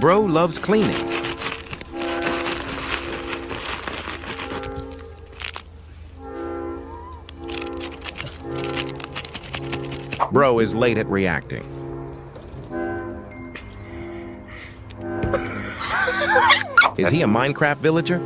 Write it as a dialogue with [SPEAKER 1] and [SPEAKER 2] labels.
[SPEAKER 1] Bro loves cleaning. Bro is late at reacting. Is he a Minecraft villager?